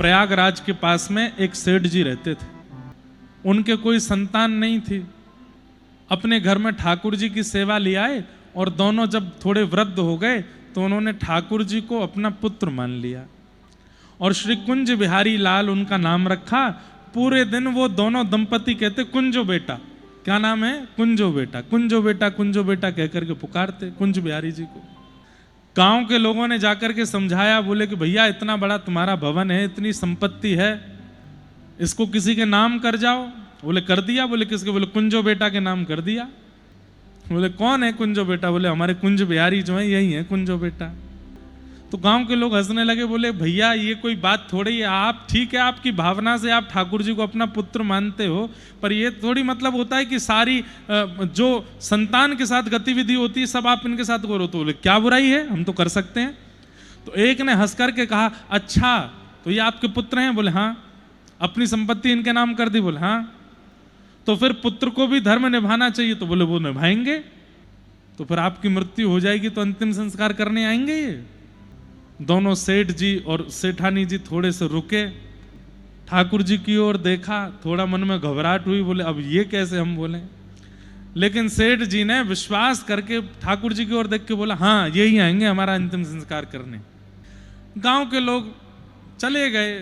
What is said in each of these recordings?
प्रयागराज के पास में एक सेठ जी रहते थे। उनके कोई संतान नहीं थी। अपने घर में ठाकुर जी की सेवा ले आए और दोनों जब थोड़े वृद्ध हो गए तो उन्होंने ठाकुर जी को अपना पुत्र मान लिया और श्री कुंज बिहारी लाल उनका नाम रखा। पूरे दिन वो दोनों दंपति कहते कुंजो बेटा, क्या नाम है? कुंजो बेटा, कुंजो बेटा, कुंजो बेटा कहकर के पुकारते कुंज बिहारी जी को। गांव के लोगों ने जाकर के समझाया, बोले कि भैया इतना बड़ा तुम्हारा भवन है, इतनी संपत्ति है, इसको किसी के नाम कर जाओ। बोले कर दिया। बोले किसके? बोले कुंजो बेटा के नाम कर दिया। बोले कौन है कुंजो बेटा? बोले हमारे कुंज बिहारी जो है यही है कुंजो बेटा। तो गांव के लोग हंसने लगे, बोले भैया ये कोई बात थोड़ी है, आप ठीक है आपकी भावना से आप ठाकुर जी को अपना पुत्र मानते हो, पर ये थोड़ी मतलब होता है कि सारी जो संतान के साथ गतिविधि होती है सब आप इनके साथ करो। तो बोले क्या बुराई है, हम तो कर सकते हैं। तो एक ने हंस करके कहा, अच्छा तो ये आपके पुत्र हैं? बोले हाँ। अपनी संपत्ति इनके नाम कर दी? बोले हाँ। तो फिर पुत्र को भी धर्म निभाना चाहिए? तो बोले वो निभाएंगे। तो फिर आपकी मृत्यु हो जाएगी तो अंतिम संस्कार करने आएंगे ये? दोनों सेठ जी और सेठानी जी थोड़े से रुके, ठाकुर जी की ओर देखा, थोड़ा मन में घबराहट हुई, बोले अब ये कैसे हम बोले। लेकिन सेठ जी ने विश्वास करके ठाकुर जी की ओर देख के बोला हाँ यही आएंगे हमारा अंतिम संस्कार करने। गांव के लोग चले गए।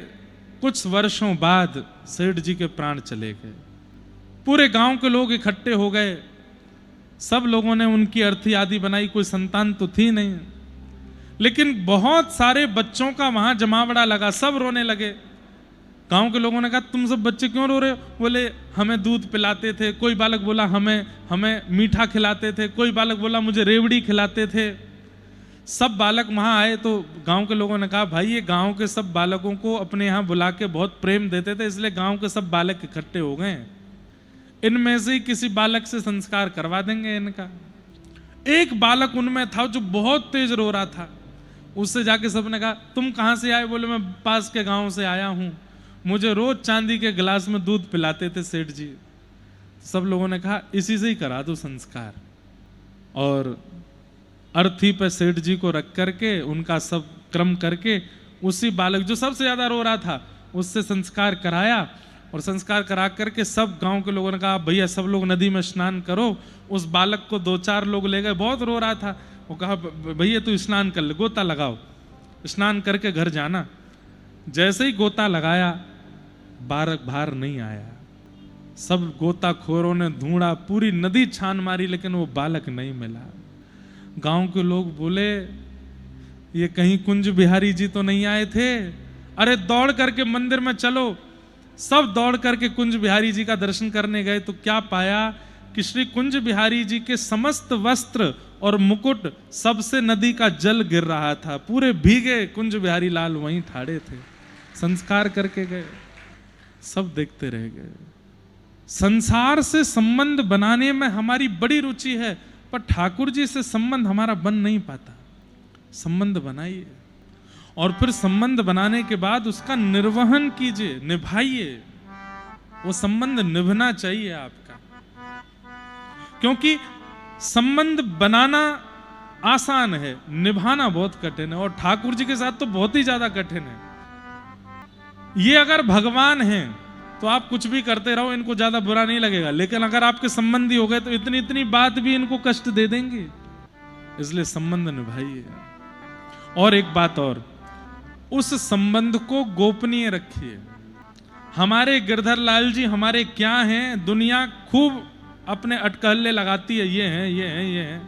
कुछ वर्षों बाद सेठ जी के प्राण चले गए। पूरे गांव के लोग इकट्ठे हो गए। सब लोगों ने उनकी अर्थी आदि बनाई। कोई संतान तो थी नहीं, लेकिन बहुत सारे बच्चों का वहां जमावड़ा लगा। सब रोने लगे। गांव के लोगों ने कहा तुम सब बच्चे क्यों रो रहे हो? बोले हमें दूध पिलाते थे। कोई बालक बोला हमें मीठा खिलाते थे। कोई बालक बोला मुझे रेवड़ी खिलाते थे। सब बालक वहां आए तो गांव के लोगों ने कहा भाई ये गांव के सब बालकों को अपने यहाँ बुला के बहुत प्रेम देते थे, इसलिए गांव के सब बालक इकट्ठे हो गए। इनमें से किसी बालक से संस्कार करवा देंगे इनका। एक बालक उनमें था जो बहुत तेज रो रहा था। उससे जाके सबने कहा तुम कहां से आए? बोले मैं पास के गांव से आया हूं, मुझे रोज चांदी के गिलास में दूध पिलाते थे सेठ जी। सब लोगों ने कहा इसी से ही करा दो संस्कार। और अर्थी पे सेठ जी को रख करके उनका सब क्रम करके उसी बालक जो सबसे ज्यादा रो रहा था उससे संस्कार कराया। और संस्कार करा करके सब गांव के लोगों ने कहा भैया सब लोग नदी में स्नान करो। उस बालक को 2-4 लोग ले गए, बहुत रो रहा था। वो कहा भैया तू स्नान कर ले, गोता लगाओ, स्नान करके घर जाना। जैसे ही गोता लगाया बाहर नहीं आया। सब गोताखोरों ने ढूंढा, पूरी नदी छान मारी, लेकिन वो बालक नहीं मिला। गांव के लोग बोले ये कहीं कुंज बिहारी जी तो नहीं आए थे? अरे दौड़ करके मंदिर में चलो। सब दौड़ करके कुंज बिहारी जी का दर्शन करने गए तो क्या पाया कि श्री कुंज बिहारी जी के समस्त वस्त्र और मुकुट सबसे नदी का जल गिर रहा था। पूरे भीगे कुंज बिहारी लाल वहीं ठाड़े थे। संस्कार करके गए, सब देखते रह गए। संसार से संबंध बनाने में हमारी बड़ी रुचि है, पर ठाकुर जी से संबंध हमारा बन नहीं पाता। संबंध बनाइए और फिर संबंध बनाने के बाद उसका निर्वहन कीजिए, निभाइए। वो संबंध निभना चाहिए आपका, क्योंकि संबंध बनाना आसान है, निभाना बहुत कठिन है। और ठाकुर जी के साथ तो बहुत ही ज्यादा कठिन है। ये अगर भगवान हैं तो आप कुछ भी करते रहो, इनको ज्यादा बुरा नहीं लगेगा। लेकिन अगर आपके संबंधी हो गए तो इतनी इतनी बात भी इनको कष्ट दे देंगे। इसलिए संबंध निभाइए। और एक बात और, उस संबंध को गोपनीय रखिए। हमारे गिरधर लाल जी हमारे क्या हैं? दुनिया खूब अपने अटकहल्ले लगाती है, ये हैं ये हैं ये हैं।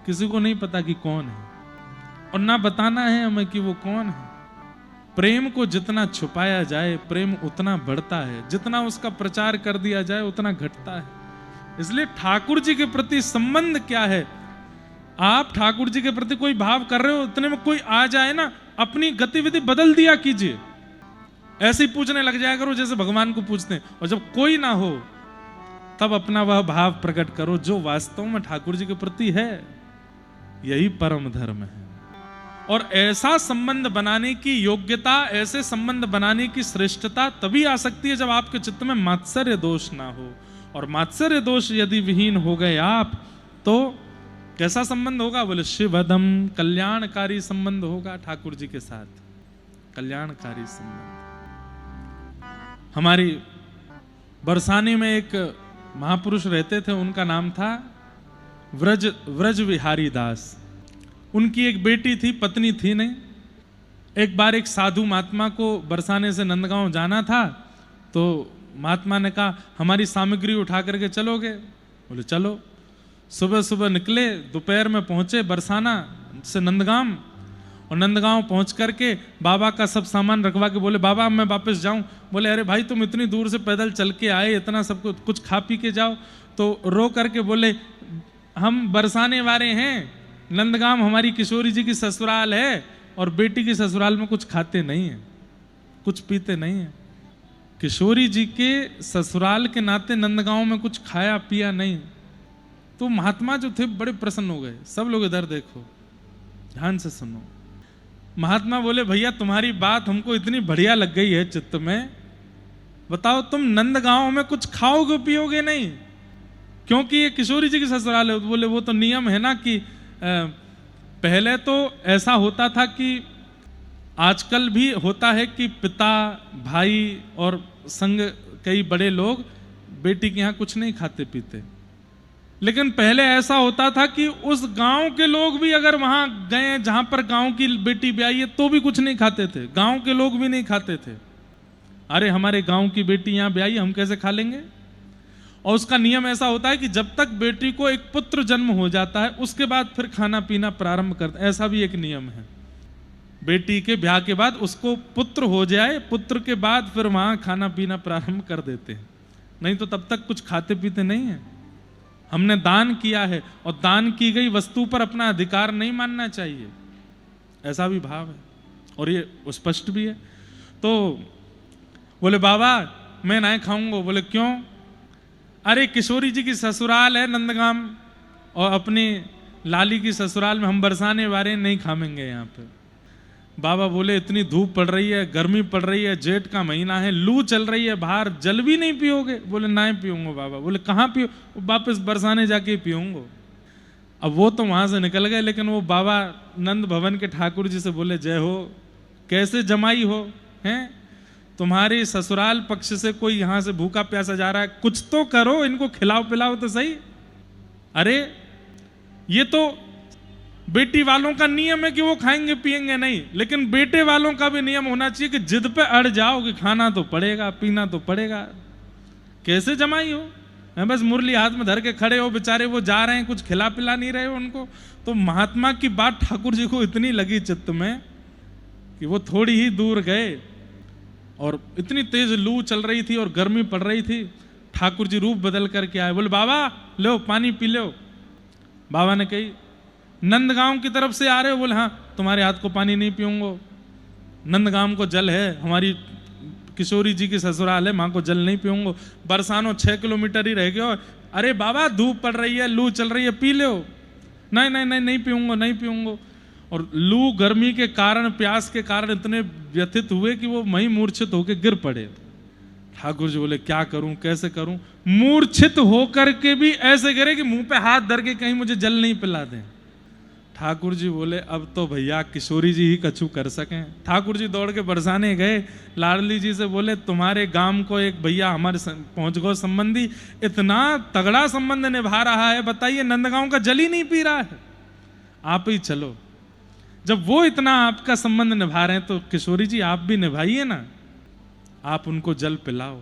किसी को नहीं पता कि कौन है, और ना बताना है हमें कि वो कौन है। प्रेम को जितना छुपाया जाए प्रेम उतना बढ़ता है, जितना उसका प्रचार कर दिया जाए उतना घटता है। इसलिए ठाकुर जी के प्रति संबंध क्या है? आप ठाकुर जी के प्रति कोई भाव कर रहे हो, इतने में कोई आ जाए ना, अपनी गतिविधि बदल दिया कीजिए। ऐसे ही पूछने लग जाया करो जैसे भगवान को पूछते हैं। और जब कोई ना हो तब अपना वह भाव प्रकट करो जो वास्तव में ठाकुर जी के प्रति है। यही परम धर्म है। और ऐसा संबंध बनाने की योग्यता, ऐसे संबंध बनाने की श्रेष्ठता तभी आ सकती है जब आपके चित्त में मात्सर्य दोष ना हो। और मात्सर्य दोष यदि विहीन हो गए आप, तो कैसा संबंध होगा? बोले शिवदम, कल्याणकारी संबंध होगा ठाकुर जी के साथ, कल्याणकारी संबंध। हमारी बरसाने में एक महापुरुष रहते थे, उनका नाम था व्रज विहारी दास। उनकी एक बेटी थी, पत्नी थी नहीं। एक बार एक साधु महात्मा को बरसाने से नंदगांव जाना था, तो महात्मा ने कहा हमारी सामग्री उठा करके चलोगे? बोले चलो। सुबह सुबह निकले, दोपहर में पहुंचे बरसाना से नंदगांव, और नंदगांव पहुंच करके बाबा का सब सामान रखवा के बोले बाबा मैं वापस जाऊं। बोले अरे भाई तुम इतनी दूर से पैदल चल के आए, इतना सब कुछ खा पी के जाओ। तो रो करके बोले हम बरसाने वाले हैं, नंदगांव हमारी किशोरी जी की ससुराल है, और बेटी की ससुराल में कुछ खाते नहीं है, कुछ पीते नहीं है। किशोरी जी के ससुराल के नाते नंदगांव में कुछ खाया पिया नहीं। तो महात्मा जो थे बड़े प्रसन्न हो गए। सब लोग इधर देखो, ध्यान से सुनो। महात्मा बोले भैया तुम्हारी बात हमको इतनी बढ़िया लग गई है चित्त में, बताओ तुम नंदगांव में कुछ खाओगे पियोगे नहीं, क्योंकि ये किशोरी जी की ससुराल है। बोले वो तो नियम है ना कि पहले तो ऐसा होता था कि आजकल भी होता है कि पिता भाई और संग कई बड़े लोग बेटी के यहाँ कुछ नहीं खाते पीते, लेकिन पहले ऐसा होता था कि उस गांव के लोग भी अगर वहां गए जहां पर गांव की बेटी ब्याई है तो भी कुछ नहीं खाते थे, गांव के लोग भी नहीं खाते थे। अरे हमारे गांव की बेटी यहां ब्याई, हम कैसे खा लेंगे? और उसका नियम ऐसा होता है कि जब तक बेटी को एक पुत्र जन्म हो जाता है उसके बाद फिर खाना पीना प्रारंभ करते, ऐसा भी एक नियम है। बेटी के ब्याह के बाद उसको पुत्र हो जाए, पुत्र के बाद फिर वहां खाना पीना प्रारंभ कर देते हैं, नहीं तो तब तक कुछ खाते पीते नहीं है। हमने दान किया है और दान की गई वस्तु पर अपना अधिकार नहीं मानना चाहिए, ऐसा भी भाव है और ये स्पष्ट भी है। तो बोले बाबा मैं नहीं खाऊंगा। बोले क्यों? अरे किशोरी जी की ससुराल है नंदगांव और अपनी लाली की ससुराल में हम बरसाने वाले नहीं खाएंगे यहाँ पे। बाबा बोले इतनी धूप पड़ रही है, गर्मी पड़ रही है, जेठ का महीना है, लू चल रही है बाहर, जल भी नहीं पियोगे? बोले नहीं पीऊंगा बाबा। बोले कहाँ पियो? वापस बरसाने जाके पीऊंगा। अब वो तो वहां से निकल गए, लेकिन वो बाबा नंद भवन के ठाकुर जी से बोले जय हो, कैसे जमाई हो हैं? तुम्हारी ससुराल पक्ष से कोई यहाँ से भूखा प्यासा जा रहा है, कुछ तो करो, इनको खिलाओ पिलाओ तो सही। अरे ये तो बेटी वालों का नियम है कि वो खाएंगे पिएंगे नहीं, लेकिन बेटे वालों का भी नियम होना चाहिए कि जिद पे अड़ जाओ कि खाना तो पड़ेगा पीना तो पड़ेगा। कैसे जमाई हो? बस मुरली हाथ में धर के खड़े हो, बेचारे वो जा रहे हैं, कुछ खिला पिला नहीं रहे हो उनको। तो महात्मा की बात ठाकुर जी को इतनी लगी चित्त में कि वो थोड़ी ही दूर गए और इतनी तेज लू चल रही थी और गर्मी पड़ रही थी। ठाकुर जी रूप बदल करके आए, बोले बाबा लो पानी पी लो। बाबा ने कही नंदगांव की तरफ से आ रहे हो? बोले हाँ। तुम्हारे हाथ को पानी नहीं पीऊंगा, नंदगांव को जल है, हमारी किशोरी जी की ससुराल है, माँ को जल नहीं पीऊंगा। बरसानो 6 किलोमीटर ही रह गए। अरे बाबा धूप पड़ रही है, लू चल रही है, पी लो। नहीं नहीं नहीं नहीं पीऊंगा नहीं पीऊंगा। और लू गर्मी के कारण प्यास के कारण इतने व्यथित हुए कि वो वहीं मूर्छित होकर गिर पड़े। ठाकुर जी बोले क्या करूं कैसे करूं? मूर्छित होकर के भी ऐसे गिरे कि मुंह पे हाथ धर के कहीं मुझे जल नहीं पिला दें। ठाकुर जी बोले अब तो भैया किशोरी जी ही कछु कर सकें। ठाकुर जी दौड़ के बरसाने गए, लाडली जी से बोले तुम्हारे गांव को एक भैया हमारे पहुंच गो संबंधी इतना तगड़ा संबंध निभा रहा है, बताइए नंदगांव का जल ही नहीं पी रहा है, आप ही चलो। जब वो इतना आपका संबंध निभा रहे हैं तो किशोरी जी आप भी निभाइए ना, आप उनको जल पिलाओ।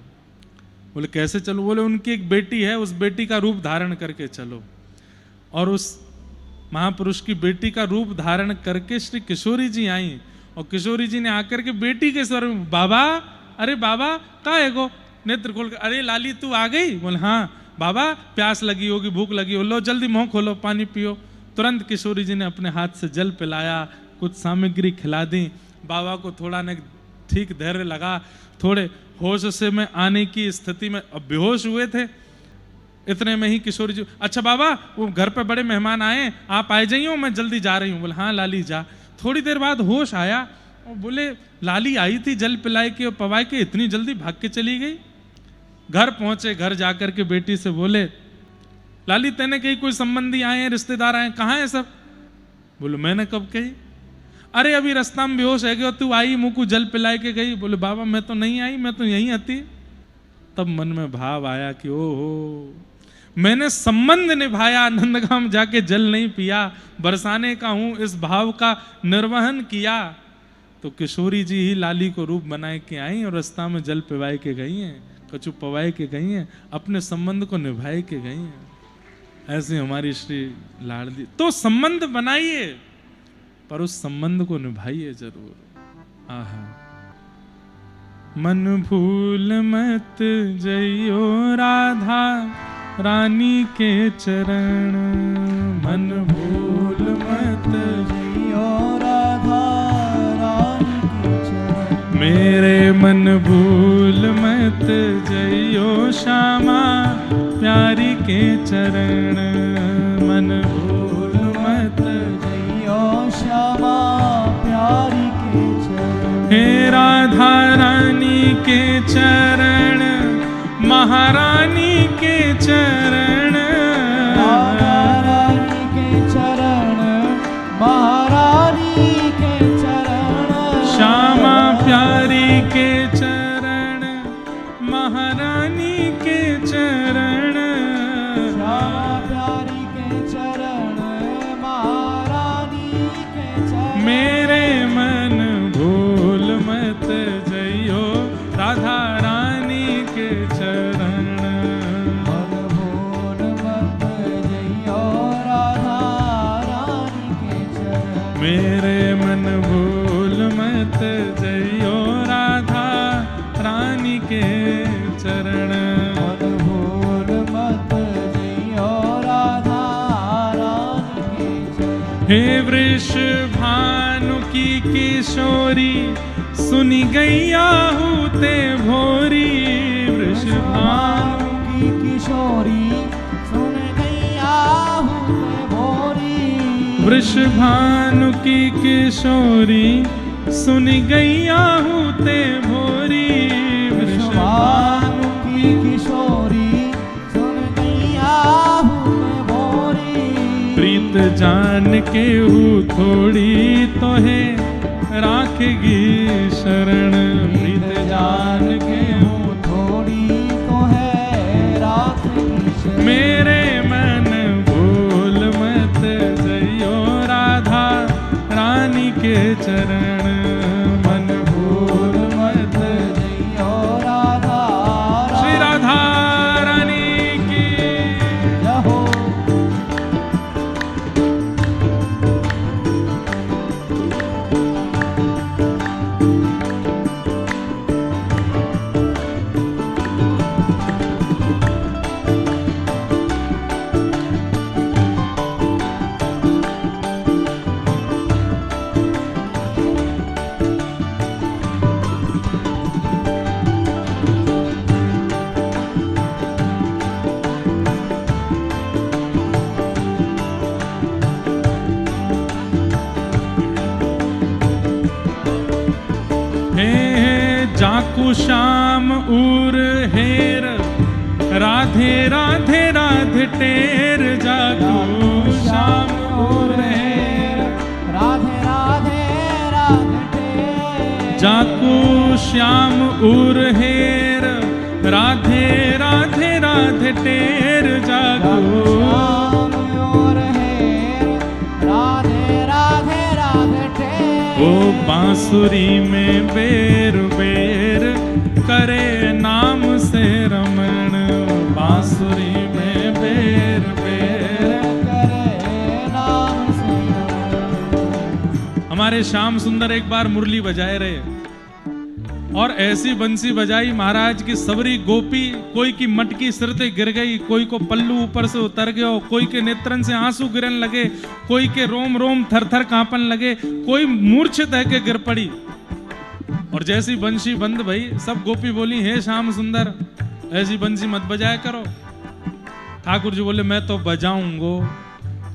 बोले कैसे चलो? बोले उनकी एक बेटी है, उस बेटी का रूप धारण करके चलो। और उस महापुरुष की बेटी का रूप धारण करके श्री किशोरी जी आई और किशोरी जी ने आकर के बेटी के स्वर में बाबा, अरे बाबा कहाँ है गो? नेत्र खोल कर अरे लाली तू आ गई? बोले हाँ बाबा प्यास लगी होगी, भूख लगी हो, लो जल्दी मुंह खोलो पानी पियो। तुरंत किशोरी जी ने अपने हाथ से जल पिलाया, कुछ सामग्री खिला दी। बाबा को थोड़ा ने ठीक धैर्य लगा, थोड़े होश से में आने की स्थिति में, अब बेहोश हुए थे। इतने में ही किशोरी जी अच्छा बाबा वो घर पे बड़े मेहमान आए, आप आ जाइए, मैं जल्दी जा रही हूँ। बोले हाँ लाली जा। थोड़ी देर बाद होश आया और बोले लाली आई थी जल पिलाए के और पवाए के, इतनी जल्दी भाग के चली गई। घर पहुंचे, घर जाकर के बेटी से बोले लाली तेने कही कोई संबंधी आए हैं, रिश्तेदार आए, कहाँ है सब? बोले मैंने कब कही? अरे अभी रास्ता में बेहोश है गया, तू आई मुँह को जल पिलाए के गई। बोले बाबा मैं तो नहीं आई, मैं तो यहीं आती। तब मन में भाव आया कि ओहो, मैंने संबंध निभाया, नंदगाम जाके जल नहीं पिया, बरसाने का हूं, इस भाव का निर्वहन किया। तो किशोरी जी ही लाली को रूप बनाए के आई और रास्ता में जल पिवाए के गई हैं, कछु पवाए के गई हैं, अपने संबंध को निभाए के गई हैं। ऐसे हमारी श्री लाडली। तो संबंध बनाइए पर उस संबंध को निभाइए जरूर। आहा, मन भूल मत जइयो राधा रानी के चरण, मन भूल मत जइयो राधा रानी के चरण। मेरे मन भूल मत जइयो श्यामा प्यारी के चरण, मन भूल मत जइयो श्यामा प्यारी के चरण। हे राधा रानी के चरण, महारानी के चरण, राधा रानी के चरण, महारानी के चरण। श्यामा प्यारी के चरण, महारानी के चरण, श्यामा प्यारी के चरण, महारानी के चरण। मेरे मन भूल मत जइयो राधा रानी के चरण, मन भूल मत जइयो राधा रानी के चरण। मेरे मन भूल मत जइयो राधा रानी के चरण, मन भूल मत जइयो राधा रानी के चरण। हे वृषभानु की किशोरी सुनी गैया हूते भोरी, वृषभानु की किशोरी सुन गैया हूते भोरी। वृषभानु की किशोरी सुनी गैया हूते भोरी, वृषभानु की किशोरी सुन गैया हूते भोरी। प्रीत जान के हूँ थोड़ी तो है राखेगी शरण, प्रीत जान के हूँ थोड़ी तो है राखेगी शरण। मेरे मन भूल मत जइयो राधा रानी के चरण, मन भूल मत जइयो राधा श्री राधा रानी की जय हो। जाकू श्याम उर हेर, राधे राधे राधे टेर, जाकू श्याम उर हेर, राधे राधे राधे टेर। जाकू श्याम उर हेर, राधे राधे राधे टेर, जाकू श्याम और हेर, राधे राधे राधे टेर। ओ बांसुरी में बेर बेर करे नाम से रमण, बांसुरी में बेर बेर करे नाम से रमण। हमारे श्याम सुंदर एक बार मुरली बजाए रहे और ऐसी बंसी बजाई महाराज की सबरी गोपी, कोई की मटकी सिर से गिर गई, कोई को पल्लू ऊपर से उतर गया, कोई के नेत्रन से आंसू गिरन लगे, कोई के रोम रोम थर थर कांपन लगे, कोई मूर्छित है के गिर पड़ी। और जैसी बंशी बंद भई, सब गोपी बोली हे श्याम सुंदर ऐसी बंसी मत बजाया करो। ठाकुर जी बोले मैं तो बजाऊंगो,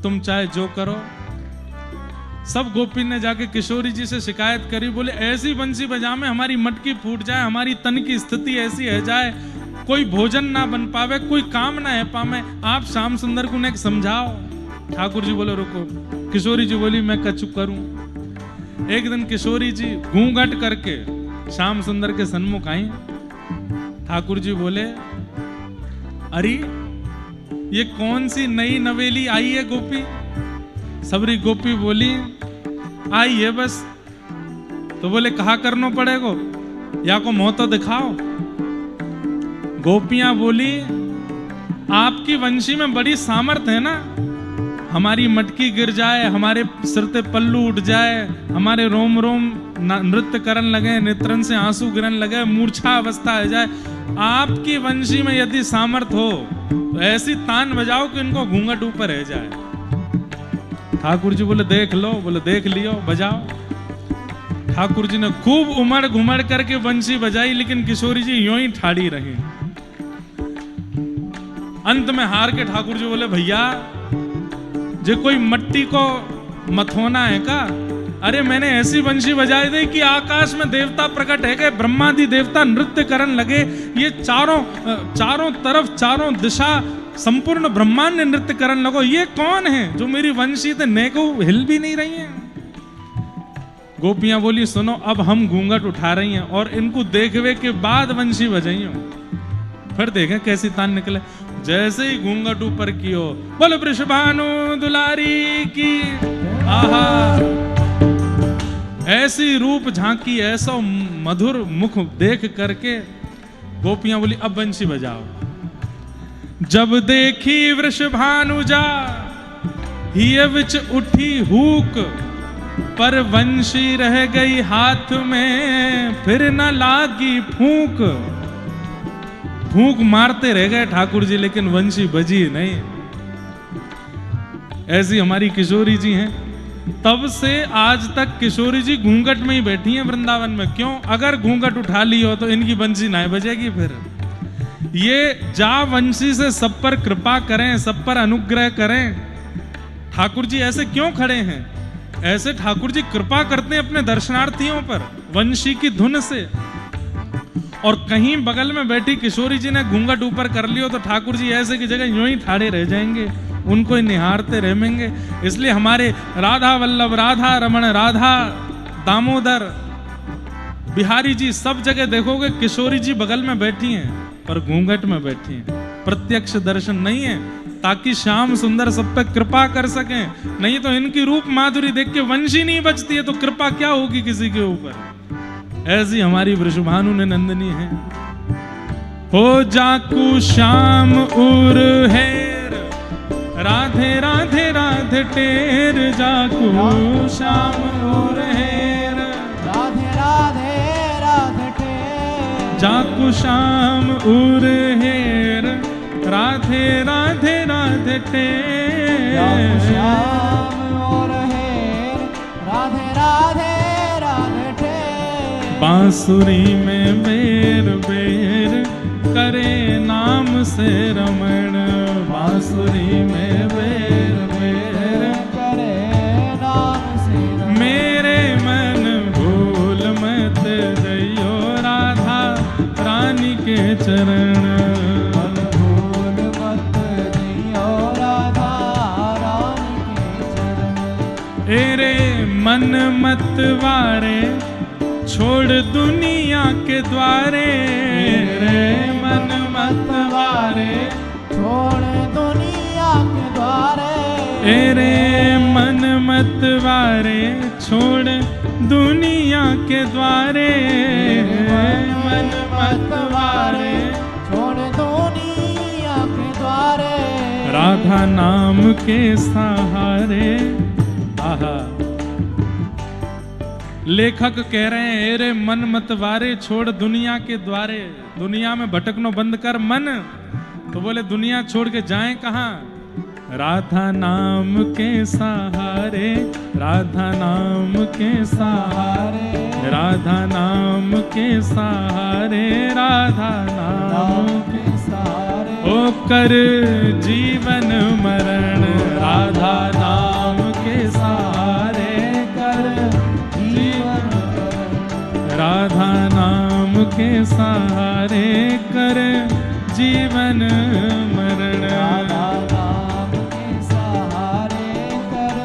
तुम चाहे जो करो। सब गोपी ने जाके किशोरी जी से शिकायत करी, बोले ऐसी बंसी बजा में हमारी मटकी फूट जाए, हमारी तन की स्थिति ऐसी है जाए, कोई भोजन ना बन पावे, कोई काम ना है पावे, आप श्याम सुंदर को ने समझाओ। ठाकुर जी बोले रुको। किशोरी जी बोली मैं कछु करूं। एक दिन किशोरी जी घूंघट करके श्याम सुंदर के सन्मुख आई। ठाकुर जी बोले, अरे ये कौन सी नई नवेली आई है गोपी? सबरी गोपी बोली, आई है बस। तो बोले, कहा करना पड़ेगो, या को मुंह तो दिखाओ। गोपियां बोली, आपकी वंशी में बड़ी सामर्थ्य है ना, हमारी मटकी गिर जाए, हमारे सिर पे पल्लू उठ जाए, हमारे रोम रोम नृत्य करन लगे, नेत्रन से आंसू गिरन लगे, मूर्छा अवस्था आ जाए, आपकी वंशी में यदि सामर्थ्य हो तो ऐसी तान बजाओ कि इनको घूंघट ऊपर रह जाए। ठाकुर जी बोले, देख लो। बोले, देख लियो, बजाओ। ठाकुर जी ने खूब उमड़ घुमड़ करके बंशी बजाई, लेकिन किशोरी जी यूं ही ठाड़ी रही। अंत में हार के ठाकुर जी बोले, भैया जे कोई मट्टी को मथोना है का? अरे मैंने ऐसी बंशी बजाई दी कि आकाश में देवता प्रकट है गए, ब्रह्मादि देवता नृत्य करन लगे, ये चारों तरफ चारों दिशा संपूर्ण ब्रह्मांड ने नृत्य करन लगो। ये कौन है जो मेरी वंशी थे नेको हिल भी नहीं रही है? गोपियां बोली, सुनो, अब हम घूंघट उठा रही हैं और इनको देखवे के बाद वंशी बजाइयो, फिर देखें कैसी तान निकले। जैसे ही घूंघट ऊपर कियो, बोले वृषभानु दुलारी की। आहा, ऐसी रूप झांकी, ऐसा मधुर मुख देख करके गोपियां बोली, अब बंशी बजाओ। जब देखी वृषभानुजा हिय विच उठी हूक, पर वंशी रह गई हाथ में, फिर न लागी फूंक। फूंक मारते रह गए ठाकुर जी, लेकिन वंशी बजी नहीं। ऐसी हमारी किशोरी जी हैं। तब से आज तक किशोरी जी घूंघट में ही बैठी हैं वृंदावन में। क्यों? अगर घूंघट उठा ली हो तो इनकी बंशी ना बजेगी। फिर ये जा वंशी से सब पर कृपा करें, सब पर अनुग्रह करें। ठाकुर जी ऐसे क्यों खड़े हैं? ऐसे ठाकुर जी कृपा करते हैं अपने दर्शनार्थियों पर वंशी की धुन से। और कहीं बगल में बैठी किशोरी जी ने घूंघट ऊपर कर लियो तो ठाकुर जी ऐसे की जगह यूं ही ठाड़े रह जाएंगे, उनको ही निहारते रहेंगे। इसलिए हमारे राधा वल्लभ, राधा रमण, राधा दामोदर, बिहारी जी सब जगह देखोगे किशोरी जी बगल में बैठी हैं, पर घूंघट में बैठी हैं। प्रत्यक्ष दर्शन नहीं है, ताकि श्याम सुंदर सब पे कृपा कर सकें। नहीं तो इनकी रूप माधुरी देख के वंशी नहीं बचती है तो कृपा क्या होगी किसी के ऊपर। ऐसी हमारी वृषभानु ने नंदनी है। हो जाकू श्याम उर हेर, राधे राधे राधे टेर, जाकू श्याम उर हेर, राधे राधे राधे टेर, जाकू श्याम उर हेर, राधे राधे राधे टेर, जाकू श्याम उर हेर, राधे राधे राधे टेर। बांसुरी में बेर बेर करे नाम से रमण, बांसुरी में बेर बेर करे नाम से रमण। मेरे मन भूल मत जइयो राधा रानी के चरण, मन भूल मत जइयो राधा रानी के चरण। एरे मन मत वारे छोड़ दुनिया के द्वारे, रे मन मत वारे छोड़ दुनिया के द्वारे, एरे मन मत वारे छोड़ दुनिया के द्वारे, मन मत वारे छोड़ दुनिया के द्वारे। राधा नाम के सहारे। आहा, लेखक कह रहे हैं, एरे मन मत वारे छोड़ दुनिया के द्वारे, दुनिया में भटकनो बंद कर मन। तो बोले दुनिया छोड़ के जाएं कहां? राधा नाम के सहारे, राधा नाम के सहारे, राधा नाम के सहारे, राधा नाम के सहारे। ओ कर जीवन मरण, राधा नाम के सहारे कर जीवन, राधा नाम के सहारे कर जीवन मरण, राधा नाम के सहारे कर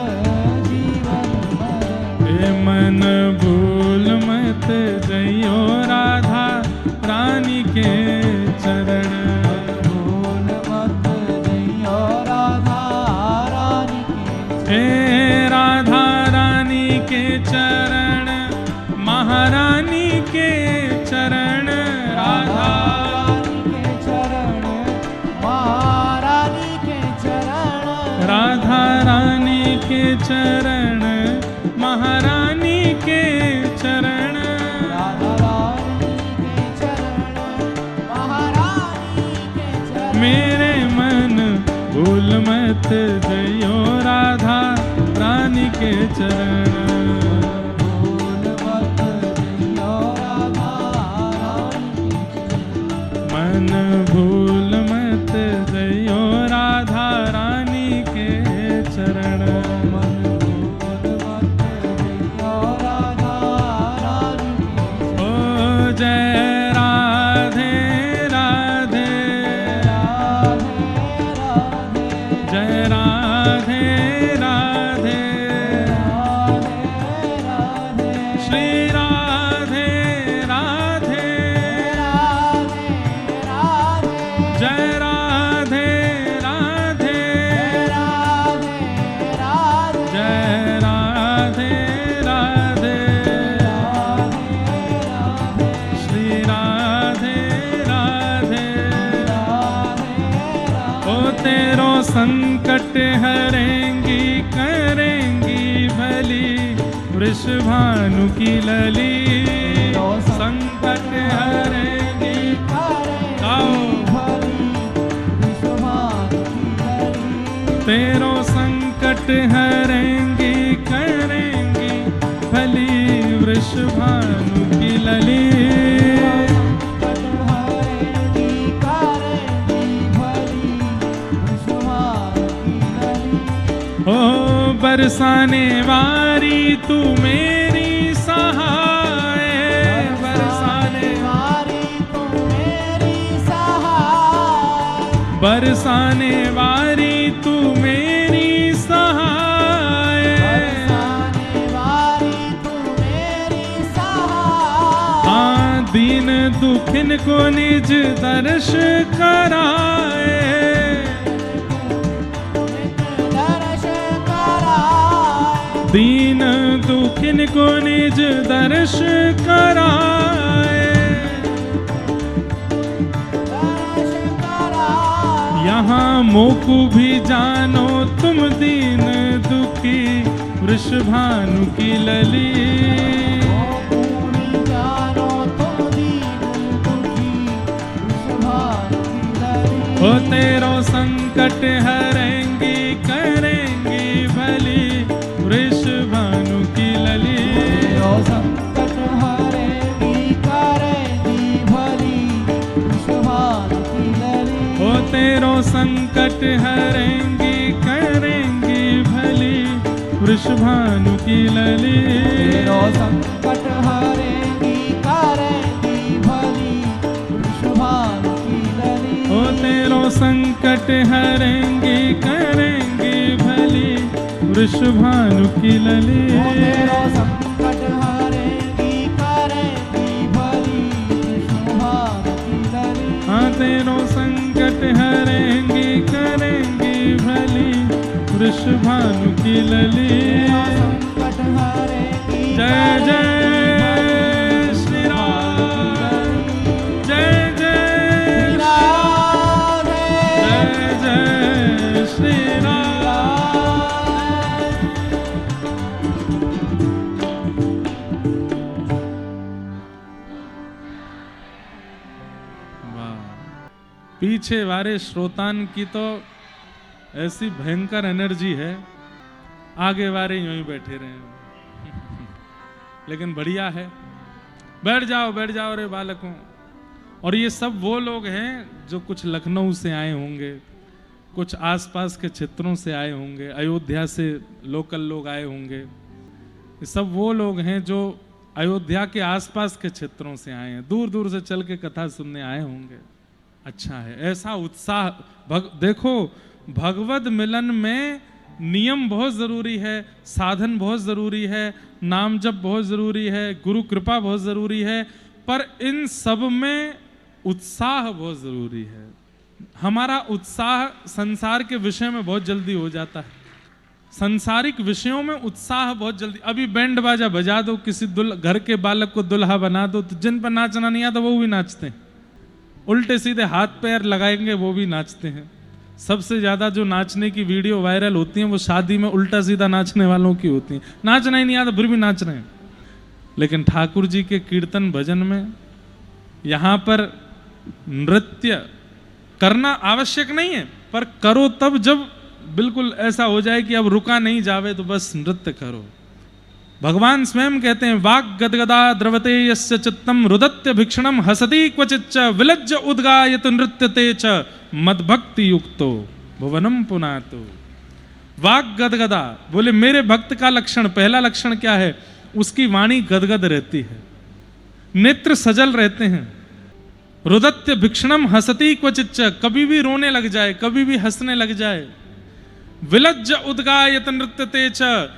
जीवन मरण। ए मन भूल मत जइयो राधा रानी के हे राधा रानी के चरण, महारानी के चरण, राधा राधा रानी के चरण, महारानी के चरण, मेरे मन भूल मत जइयो राधा रानी के चरण, मन भूल मत जइयो राधा रानी के चरण, ओ जय राधे राधे, जय राधे राधे, श्री राधे राधे, जय राधे राधे, जय राधे राधे, श्री राधे राधे, ओ तेरो संकट हरेंगी करेंगी भली वृषभानु की लली, संकट हरेंगी तेरो संकट हरेंगी करेंगी भली वृषभानु की लली, ओ बरसाने वारी तू मेरी सहाय, बरसाने वारी तू मेरी सहाय, बरसाने वारी तू मेरी सहाय, हाँ दीन दुखिन को निज दर्श कराए, दीन दुखिन को निज दर्श कराए, यहाँ मोकु भी जानो तुम दीन दुखी वृषभानु की लली, ओ तेरो संकट हरेंगी करेंगी भली वृषभानु की लली, संकट हरेंगी करेंगी भली वृषभानु की लली, ओ तेरो संकट हरेंगी करेंगी भली वृषभानु की लली, तेरो संकट हरेंगी करेंगी भली वृषभानु की लली, ओ तेरो संकट हरेंगी करेंगी भली वृषभानु की लली, तेरो संकट हरेंगी करेंगी भली वृषभानु की लली, हाँ तेरो संकट हरेंगी करेंगी भली वृषभानु की लली, संकट हरेंगी जय जय श्री राम, जय जय राधे, जय जय श्री राम, पीछे वाले श्रोतान की तो ऐसी भयंकर एनर्जी है, आगे वाले यूं ही बैठे रहे लेकिन बढ़िया है, बैठ जाओ रे बालकों। और ये सब वो लोग हैं जो कुछ लखनऊ से आए होंगे, कुछ आसपास के क्षेत्रों से आए होंगे, अयोध्या से लोकल लोग आए होंगे, ये सब वो लोग हैं जो अयोध्या के आसपास के क्षेत्रों से आए हैं, दूर दूर से चल के कथा सुनने आए होंगे। अच्छा है, ऐसा उत्साह। देखो भगवत मिलन में नियम बहुत जरूरी है, साधन बहुत जरूरी है, नाम जप बहुत जरूरी है, गुरु कृपा बहुत जरूरी है, पर इन सब में उत्साह बहुत जरूरी है। हमारा उत्साह संसार के विषय में बहुत जल्दी हो जाता है, संसारिक विषयों में उत्साह बहुत जल्दी, अभी बैंड बाजा बजा दो, किसी घर के बालक को दुल्हा बना दो, तो जिन पर नाचना नहीं आता वो भी नाचते हैं, उल्टे सीधे हाथ पैर लगाएंगे वो भी नाचते हैं। सबसे ज्यादा जो नाचने की वीडियो वायरल होती हैं वो शादी में उल्टा सीधा नाचने वालों की होती हैं। नाचना ही नहीं आता फिर भी नाच रहे हैं। लेकिन ठाकुर जी के कीर्तन भजन में यहां पर नृत्य करना आवश्यक नहीं है, पर करो तब जब बिल्कुल ऐसा हो जाए कि अब रुका नहीं जावे, तो बस नृत्य करो। भगवान स्वयं कहते हैं, वाग गदगदा द्रवते यस्य चित्तम रुदत्य भिक्षणम हसति क्वचिच्च विलज्ज उद्गायत नृत्यते च मद्भक्ति युक्तो भुवनम पुनातो। वाग गदगदा, बोले मेरे भक्त का लक्षण, पहला लक्षण क्या है? उसकी वाणी गदगद रहती है, नेत्र सजल रहते हैं। रुदत्य भिक्षणम हसति क्वचिच्च, कभी भी रोने लग जाए, कभी भी हंसने लग जाए। विलज्ज उद्गायत नृत्यते च,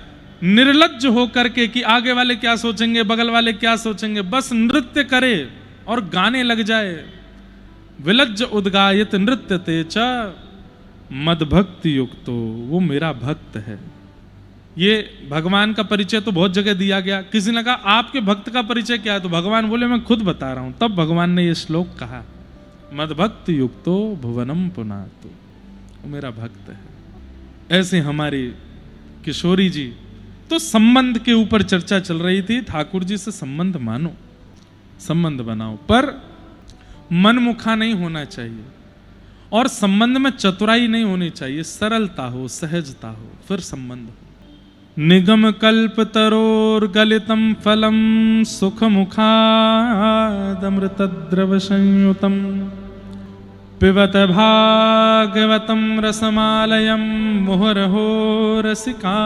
निर्लज्ज होकर के कि आगे वाले क्या सोचेंगे, बगल वाले क्या सोचेंगे, बस नृत्य करे और गाने लग जाए। विलज्ज उद्गायत नृत्यते च मद्भक्ति युक्तो, वो मेरा भक्त है। ये भगवान का परिचय तो बहुत जगह दिया गया। किसी ने कहा आपके भक्त का परिचय क्या है, तो भगवान बोले मैं खुद बता रहा हूं। तब भगवान ने ये श्लोक कहा, मद्भक्ति युक्तो भुवनम पुनातो, वो मेरा भक्त है। ऐसे हमारी किशोरी जी, तो संबंध के ऊपर चर्चा चल रही थी। ठाकुर जी से संबंध मानो, संबंध बनाओ, पर मनमुखा नहीं होना चाहिए और संबंध में चतुराई नहीं होनी चाहिए। सरलता हो, सहजता हो, फिर संबंध हो। निगम कल्प तरोर गलितम फलम सुख मुखादमृत द्रव संयुतम पिबत भागवतम रसमालयम मुहुरहो रसिका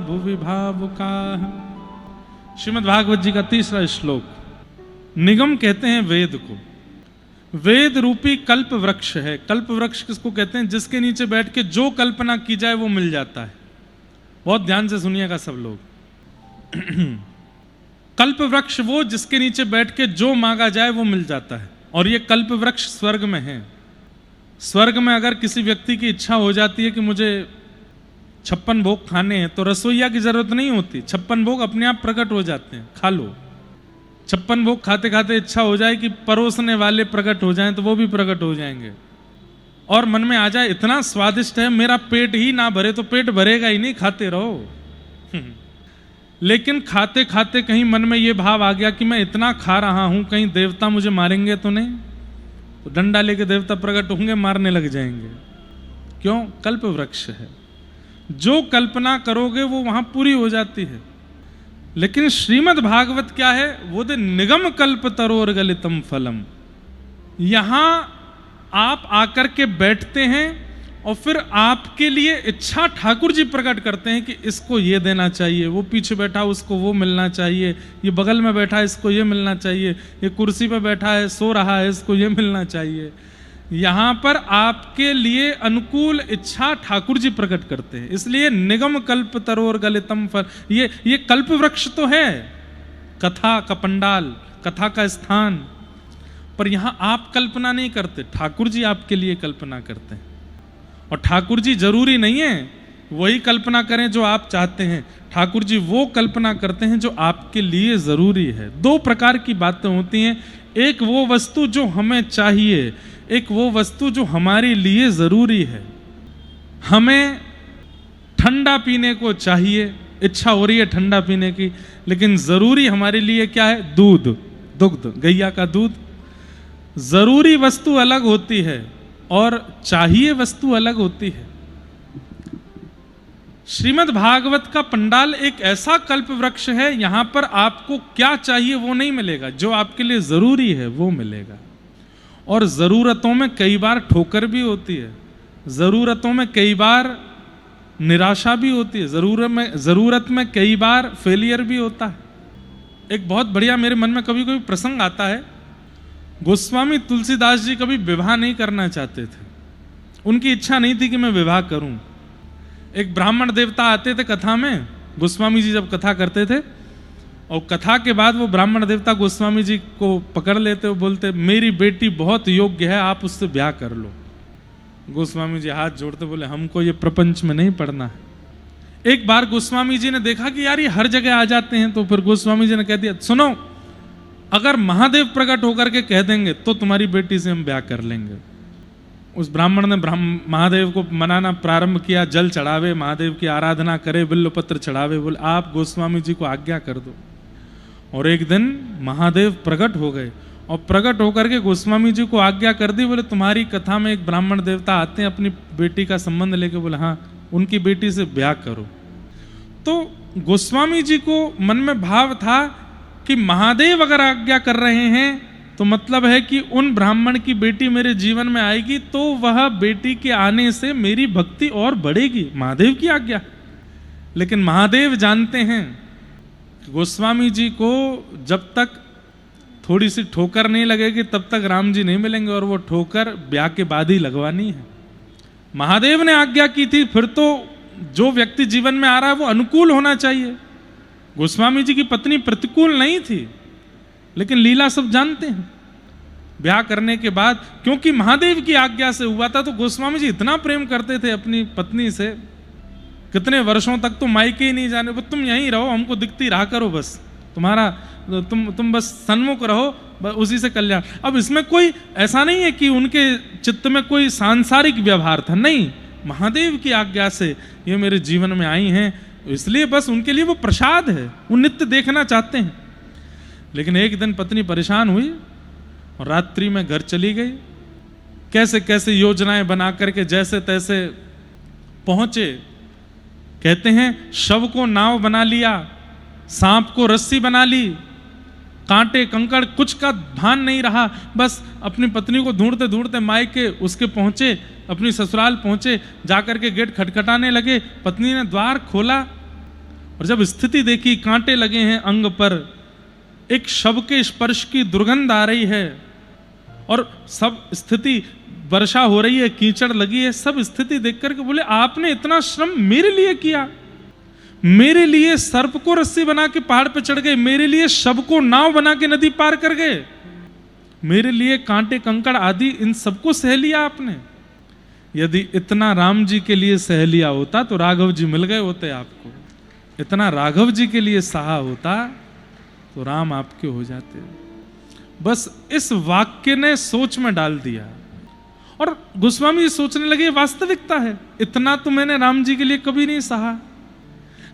भुवि भावुकाः। श्रीमद् भागवत जी का तीसरा श्लोक। निगम कहते हैं वेद को, वेद रूपी कल्प वृक्ष है। कल्प वृक्ष किसको कहते हैं? जिसके नीचे बैठ के जो कल्पना की जाए वो मिल जाता है। बहुत ध्यान से सुनिएगा सब लोग। कल्प वृक्ष वो जिसके नीचे बैठ के जो मांगा जाए वो मिल जाता है। और ये कल्प वृक्ष स्वर्ग में है। स्वर्ग में अगर किसी व्यक्ति की इच्छा हो जाती है कि मुझे 56 भोग खाने हैं, तो रसोइया की जरूरत नहीं होती, 56 भोग अपने आप प्रकट हो जाते हैं, खा लो। 56 भोग खाते खाते इच्छा हो जाए कि परोसने वाले प्रकट हो जाएं, तो वो भी प्रकट हो जाएंगे। और मन में आ जाए इतना स्वादिष्ट है, मेरा पेट ही ना भरे, तो पेट भरेगा ही नहीं, खाते रहो। लेकिन खाते खाते कहीं मन में ये भाव आ गया कि मैं इतना खा रहा हूं, कहीं देवता मुझे मारेंगे तो नहीं, तो डंडा लेके देवता प्रकट होंगे, मारने लग जाएंगे। क्यों? कल्प वृक्ष है, जो कल्पना करोगे वो वहां पूरी हो जाती है। लेकिन श्रीमद् भागवत क्या है? वो दे निगम कल्प तरोर गलितम फलम। यहां आप आकर के बैठते हैं और फिर आपके लिए इच्छा ठाकुर जी प्रकट करते हैं कि इसको ये देना चाहिए, वो पीछे बैठा उसको वो मिलना चाहिए, ये बगल में बैठा है इसको ये मिलना चाहिए, ये कुर्सी पे बैठा है सो रहा है इसको ये मिलना चाहिए। यहां पर आपके लिए अनुकूल इच्छा ठाकुर जी प्रकट करते हैं। इसलिए निगम कल्प तरोर गलितम फल, ये कल्प वृक्ष तो है, कथा का पंडाल, कथा का स्थान, पर यहां आप कल्पना नहीं करते, ठाकुर जी आपके लिए कल्पना करते हैं। और ठाकुर जी जरूरी नहीं है वही कल्पना करें जो आप चाहते हैं, ठाकुर जी वो कल्पना करते हैं जो आपके लिए जरूरी है। दो प्रकार की बातें होती हैं, एक वो वस्तु जो हमें चाहिए, एक वो वस्तु जो हमारे लिए जरूरी है। हमें ठंडा पीने को चाहिए, इच्छा हो रही है ठंडा पीने की, लेकिन जरूरी हमारे लिए क्या है? दूध, दुग्ध, गैया का दूध। जरूरी वस्तु अलग होती है और चाहिए वस्तु अलग होती है। श्रीमद् भागवत का पंडाल एक ऐसा कल्प वृक्ष है, यहां पर आपको क्या चाहिए वो नहीं मिलेगा, जो आपके लिए जरूरी है वो मिलेगा। और जरूरतों में कई बार ठोकर भी होती है, जरूरतों में कई बार निराशा भी होती है, जरूरत में कई बार फेलियर भी होता है। एक बहुत बढ़िया मेरे मन में कभी कभी प्रसंग आता है। गोस्वामी तुलसीदास जी कभी विवाह नहीं करना चाहते थे, उनकी इच्छा नहीं थी कि मैं विवाह करूं। एक ब्राह्मण देवता आते थे कथा में, गोस्वामी जी जब कथा करते थे, और कथा के बाद वो ब्राह्मण देवता गोस्वामी जी को पकड़ लेते, वो बोलते मेरी बेटी बहुत योग्य है, आप उससे ब्याह कर लो। गोस्वामी जी हाथ जोड़ते बोले हमको ये प्रपंच में नहीं पढ़ना है, एक बार गोस्वामी जी ने देखा कि यार ये हर जगह आ जाते हैं, तो फिर गोस्वामी जी ने कह दिया, सुनो, अगर महादेव प्रकट होकर के कह देंगे तो तुम्हारी बेटी से हम ब्याह कर लेंगे। उस ब्राह्मण ने महादेव को मनाना प्रारंभ किया, जल चढ़ावे, महादेव की आराधना करे, बिल्वपत्र चढ़ावे, बोले आप गोस्वामी जी को आज्ञा कर दो। और एक दिन महादेव प्रकट हो गए और प्रकट होकर के गोस्वामी जी को आज्ञा कर दी, बोले तुम्हारी कथा में एक ब्राह्मण देवता आते हैं अपनी बेटी का संबंध लेके, बोले हाँ उनकी बेटी से ब्याह करो। तो गोस्वामी जी को मन में भाव था कि महादेव अगर आज्ञा कर रहे हैं तो मतलब है कि उन ब्राह्मण की बेटी मेरे जीवन में आएगी तो वह बेटी के आने से मेरी भक्ति और बढ़ेगी, महादेव की आज्ञा। लेकिन महादेव जानते हैं गोस्वामी जी को जब तक थोड़ी सी ठोकर नहीं लगेगी तब तक राम जी नहीं मिलेंगे, और वो ठोकर ब्याह के बाद ही लगवानी है। महादेव ने आज्ञा की थी, फिर तो जो व्यक्ति जीवन में आ रहा है वो अनुकूल होना चाहिए। गोस्वामी जी की पत्नी प्रतिकूल नहीं थी, लेकिन लीला सब जानते हैं। ब्याह करने के बाद क्योंकि महादेव की आज्ञा से हुआ था, तो गोस्वामी जी इतना प्रेम करते थे अपनी पत्नी से, कितने वर्षों तक तो मायके ही नहीं जाने, तुम यहीं रहो, हमको दिखती रहा करो, बस तुम्हारा तुम बस सन्मुख रहो, उसी से कल्याण। अब इसमें कोई ऐसा नहीं है कि उनके चित्त में कोई सांसारिक व्यवहार था, नहीं, महादेव की आज्ञा से ये मेरे जीवन में आई हैं, इसलिए बस उनके लिए वो प्रसाद है, वो नित्य देखना चाहते हैं। लेकिन एक दिन पत्नी परेशान हुई और रात्रि में घर चली गई, कैसे कैसे योजनाएं बना करके जैसे तैसे पहुंचे। कहते हैं शव को नाव बना लिया, सांप को रस्सी बना ली, कांटे कंकड़ कुछ का भान नहीं रहा, बस अपनी पत्नी को ढूंढते ढूंढते मायके उसके पहुंचे, अपनी ससुराल पहुंचे, जाकर के गेट खटखटाने लगे। पत्नी ने द्वार खोला और जब स्थिति देखी, कांटे लगे हैं अंग पर, एक शव के स्पर्श की दुर्गंध आ रही है और सब स्थिति, वर्षा हो रही है, कीचड़ लगी है, सब स्थिति देख करके बोले आपने इतना श्रम मेरे लिए किया, मेरे लिए सर्प को रस्सी बना के पहाड़ पे चढ़ गए, मेरे लिए शव को नाव बना के नदी पार कर गए, मेरे लिए कांटे कंकड़ आदि इन सबको सह लिया आपने। यदि इतना राम जी के लिए सह लिया होता तो राघव जी मिल गए होते आपको, इतना राघव जी के लिए सहा होता तो राम आपके हो जाते। बस इस वाक्य ने सोच में डाल दिया और गोस्वामी सोचने लगे वास्तविकता है, इतना तो मैंने राम जी के लिए कभी नहीं सहा।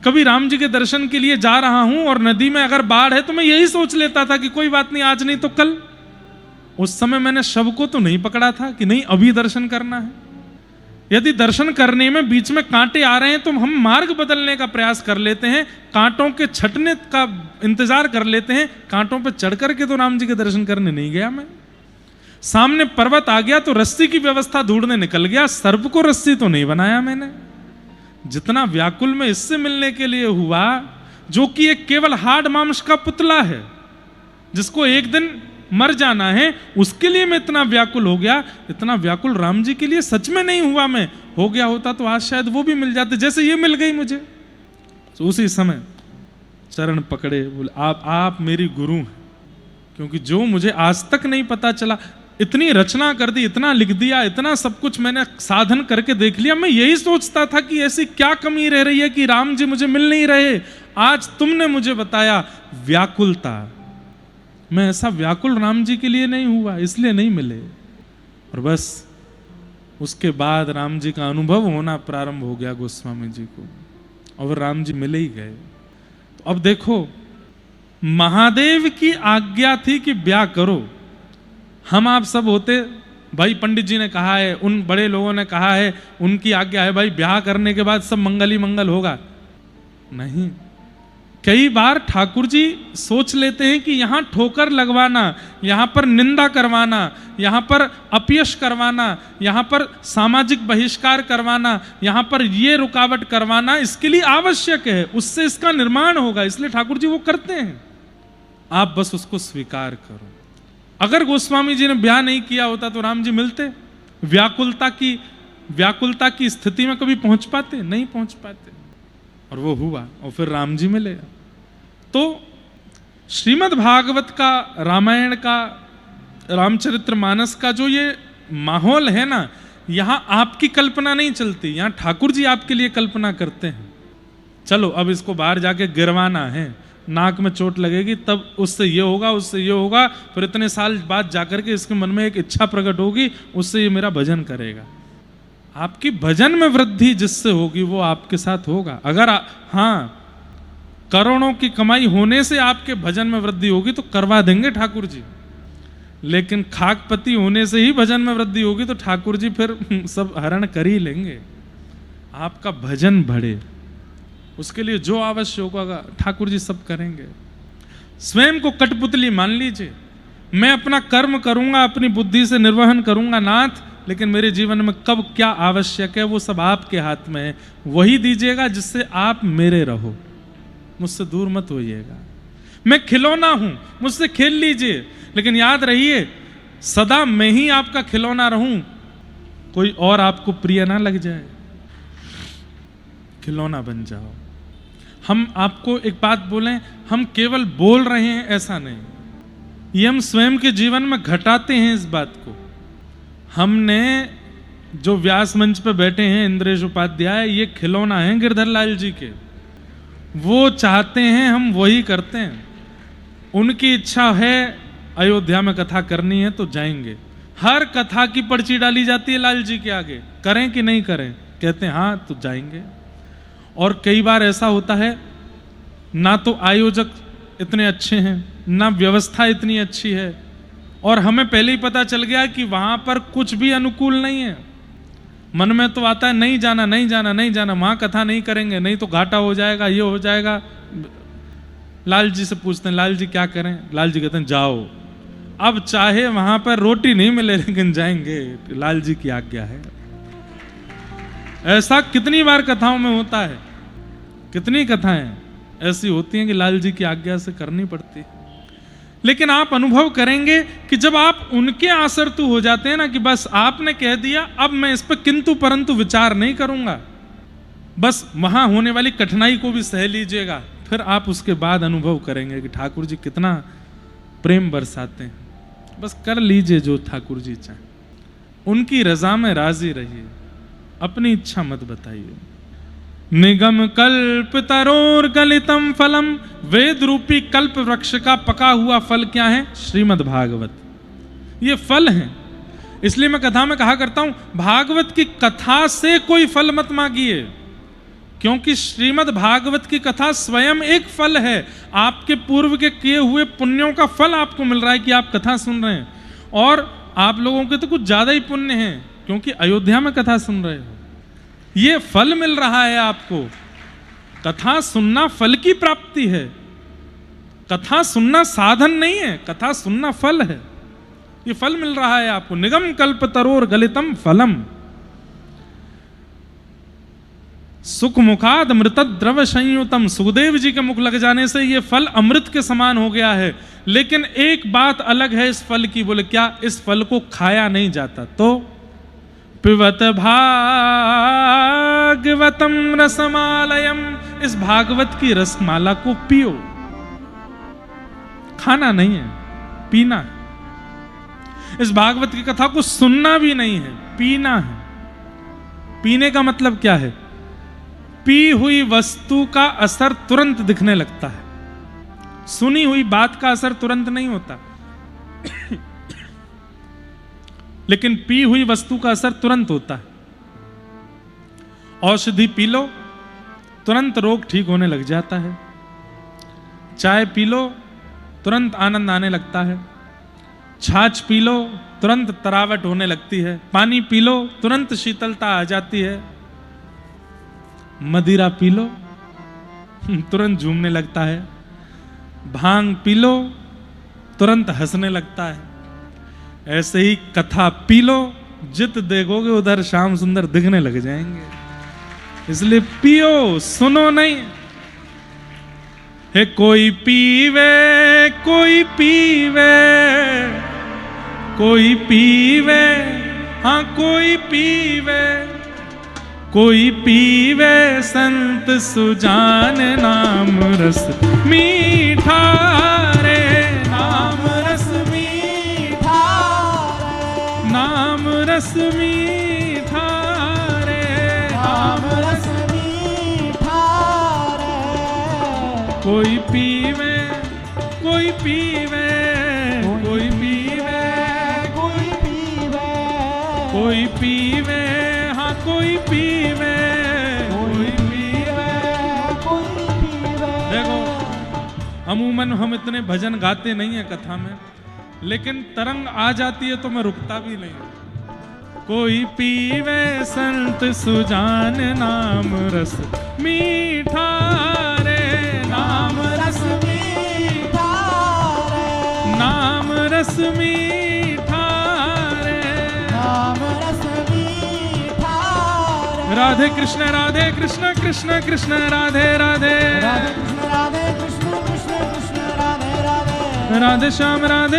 कभी राम जी के दर्शन के लिए जा रहा हूं और नदी में अगर बाढ़ है तो मैं यही सोच लेता था कि कोई बात नहीं, आज नहीं तो कल। उस समय मैंने शव को तो नहीं पकड़ा था कि नहीं अभी दर्शन करना है। यदि दर्शन करने में बीच में कांटे आ रहे हैं तो हम मार्ग बदलने का प्रयास कर लेते हैं, कांटों के छटने का इंतजार कर लेते हैं, कांटों पर चढ़ करके तो राम जी के दर्शन करने नहीं गया मैं। सामने पर्वत आ गया तो रस्सी की व्यवस्था ढूंढने निकल गया, सर्प को रस्सी तो नहीं बनाया मैंने। जितना व्याकुल में इससे मिलने के लिए हुआ, जो कि एक केवल हाड़ मांस का पुतला है, जिसको एक दिन मर जाना है, उसके लिए मैं इतना व्याकुल हो गया। इतना व्याकुल राम जी के लिए सच में नहीं हुआ मैं, हो गया होता तो आज शायद वो भी मिल जाते जैसे ये मिल गई मुझे। तो उसी समय चरण पकड़े, बोले आप मेरी गुरु हैं, क्योंकि जो मुझे आज तक नहीं पता चला, इतनी रचना कर दी, इतना लिख दिया, इतना सब कुछ मैंने साधन करके देख लिया, मैं यही सोचता था कि ऐसी क्या कमी रह रही है कि राम जी मुझे मिल नहीं रहे। आज तुमने मुझे बताया व्याकुलता, मैं ऐसा व्याकुल राम जी के लिए नहीं हुआ, इसलिए नहीं मिले। और बस उसके बाद राम जी का अनुभव होना प्रारंभ हो गया गोस्वामी जी को, और राम जी मिले ही गए। तो अब देखो, महादेव की आज्ञा थी कि ब्याह करो। हम आप सब होते, भाई पंडित जी ने कहा है, उन बड़े लोगों ने कहा है, उनकी आज्ञा है, भाई ब्याह करने के बाद सब मंगल ही मंगल होगा। नहीं, कई बार ठाकुर जी सोच लेते हैं कि यहां ठोकर लगवाना, यहां पर निंदा करवाना, यहां पर अपयश करवाना, यहां पर सामाजिक बहिष्कार करवाना, यहां पर ये रुकावट करवाना इसके लिए आवश्यक है, उससे इसका निर्माण होगा, इसलिए ठाकुर जी वो करते हैं। आप बस उसको स्वीकार करो। अगर गोस्वामी जी ने ब्याह नहीं किया होता तो राम जी मिलते? व्याकुलता की स्थिति में कभी पहुंच पाते? नहीं पहुंच पाते। और वो हुआ, और फिर राम जी मिले। तो श्रीमद् भागवत का, रामायण का, रामचरितमानस का जो ये माहौल है ना, यहां आपकी कल्पना नहीं चलती, यहां ठाकुर जी आपके लिए कल्पना करते हैं। चलो अब इसको बाहर जाके गिरवाना है, नाक में चोट लगेगी, तब उससे ये होगा, उससे ये होगा, फिर इतने साल बाद जाकर के इसके मन में एक इच्छा प्रकट होगी, उससे ये मेरा भजन करेगा। आपकी भजन में वृद्धि जिससे होगी वो आपके साथ होगा। अगर हाँ करोड़ों की कमाई होने से आपके भजन में वृद्धि होगी तो करवा देंगे ठाकुर जी, लेकिन खाकपति होने से ही भजन में वृद्धि होगी तो ठाकुर जी फिर सब हरण कर ही लेंगे। आपका भजन बढ़े, उसके लिए जो आवश्यक होगा ठाकुर जी सब करेंगे। स्वयं को कठपुतली मान लीजिए, मैं अपना कर्म करूंगा, अपनी बुद्धि से निर्वहन करूंगा नाथ, लेकिन मेरे जीवन में कब क्या आवश्यक है वो सब आपके हाथ में है, वही दीजिएगा जिससे आप मेरे रहो, मुझसे दूर मत होइएगा। मैं खिलौना हूं, मुझसे खेल लीजिए, लेकिन याद रहिए सदा मैं ही आपका खिलौना रहूं, कोई और आपको प्रिय ना लग जाए, खिलौना बन जाओ। हम आपको एक बात बोलें, हम केवल बोल रहे हैं ऐसा नहीं, ये हम स्वयं के जीवन में घटाते हैं इस बात को। हमने जो व्यास मंच पे बैठे हैं इंद्रेश उपाध्याय, ये खिलौना है गिरधर लाल जी के, वो चाहते हैं हम वही करते हैं। उनकी इच्छा है अयोध्या में कथा करनी है तो जाएंगे, हर कथा की पर्ची डाली जाती है लाल जी के आगे, करें कि नहीं करें, कहते हैं हाँ तो जाएंगे। और कई बार ऐसा होता है ना तो आयोजक इतने अच्छे हैं, ना व्यवस्था इतनी अच्छी है, और हमें पहले ही पता चल गया कि वहां पर कुछ भी अनुकूल नहीं है। मन में तो आता है नहीं जाना नहीं जाना नहीं जाना, वहां कथा नहीं करेंगे, नहीं तो घाटा हो जाएगा, ये हो जाएगा। लाल जी से पूछते हैं लाल जी क्या करें, लाल जी कहते हैं जाओ। अब चाहे वहां पर रोटी नहीं मिले लेकिन जाएंगे, लाल जी की आज्ञा है। ऐसा कितनी बार कथाओं में होता है, कितनी कथाएं ऐसी होती हैं कि लाल जी की आज्ञा से करनी पड़ती है। लेकिन आप अनुभव करेंगे कि जब आप उनके आसरतु हो जाते हैं ना, कि बस आपने कह दिया अब मैं इस पर किंतु परंतु विचार नहीं करूंगा, बस वहां होने वाली कठिनाई को भी सह लीजिएगा, फिर आप उसके बाद अनुभव करेंगे कि ठाकुर जी कितना प्रेम बरसाते हैं। बस कर लीजिए जो ठाकुर जी चाहें, उनकी रजा में राजी रहिए, अपनी इच्छा मत बताइए। निगम कल्प तरोर गलितम फलम, वेद रूपी कल्प वृक्ष का पका हुआ फल क्या है? श्रीमद् भागवत, ये फल है। इसलिए मैं कथा में कहा करता हूं भागवत की कथा से कोई फल मत मांगिए, क्योंकि श्रीमद् भागवत की कथा स्वयं एक फल है। आपके पूर्व के किए हुए पुण्यों का फल आपको मिल रहा है कि आप कथा सुन रहे हैं, और आप लोगों के तो कुछ ज्यादा ही पुण्य हैं क्योंकि अयोध्या में कथा सुन रहे हो, ये फल मिल रहा है आपको। कथा सुनना फल की प्राप्ति है, कथा सुनना साधन नहीं है, कथा सुनना फल है, ये फल मिल रहा है आपको। निगम कल्प तरोर गलितम फलम, सुख मुखाद मृत द्रव संयुतम, सुखदेव जी के मुख लग जाने से ये फल अमृत के समान हो गया है। लेकिन एक बात अलग है इस फल की, बोले क्या? इस फल को खाया नहीं जाता, तो पिबत भागवतम रसमालयम, इस भागवत की रसमाला को पियो। खाना नहीं है, पीना है। इस भागवत की कथा को सुनना भी नहीं है, पीना है। पीने का मतलब क्या है? पी हुई वस्तु का असर तुरंत दिखने लगता है, सुनी हुई बात का असर तुरंत नहीं होता। लेकिन पी हुई वस्तु का असर तुरंत होता है। औषधि पी लो, तुरंत रोग ठीक होने लग जाता है। चाय पी लो, तुरंत आनंद आने लगता है। छाछ पी लो, तुरंत तरावट होने लगती है। पानी पी लो, तुरंत शीतलता आ जाती है। मदिरा पी लो, तुरंत झूमने लगता है। भांग पी लो, तुरंत हंसने लगता है। ऐसे ही कथा पी लो, जित देखोगे उधर श्याम सुंदर दिखने लग जाएंगे। इसलिए पियो, सुनो नहीं। है कोई पीवे, कोई पीवे, कोई पीवे, हाँ कोई पीवे, कोई पीवे संत सुजान नाम रस मीठा रे, नाम रस मीठा रे, नाम रस मीठा रे, नाम रस मीठा रे। कोई पीवे कोई पीवे कोई पीवे कोई पीवे कोई पीवे हाँ कोई पीवे कोई पीवे कोई पीवे। देखो अमूमन हम इतने भजन गाते नहीं है कथा में, लेकिन तरंग आ जाती है तो मैं रुकता भी नहीं। कोई पीवे संत सुजान नाम रस मीठा रे, नाम रस मीठा रे, नाम रस मीठा रे, नाम रस मीठा रे। राधे कृष्ण कृष्ण कृष्ण राधे राधे, राधे कृष्ण कृष्ण कृष्ण राधे राधे, राधे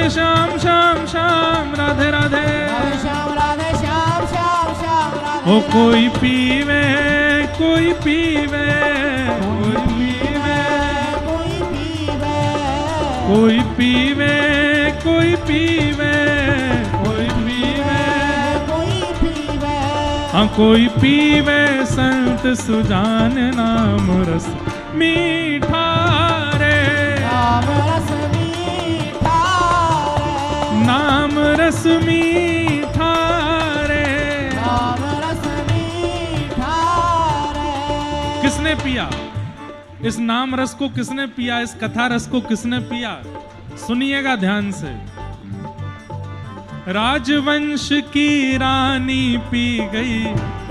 श्याम श्याम श्याम राधे राधे, राधे श्याम श्याम श्याम राधे। ओ कोई पीवे कोई पीवे कोई पीवे कोई पीवे कोई पीवे कोई पीवे कोई पीवे कोई पीवे। हाँ कोई पीवे संत सुजान नाम रस मीठा रे, नाम रस मीठा रे, नाम रस मीठा रे। नाम रस मीठा रे। किसने पिया इस नाम रस को, किसने पिया इस कथा रस को, किसने पिया? सुनिएगा ध्यान से। राजवंश की रानी पी गई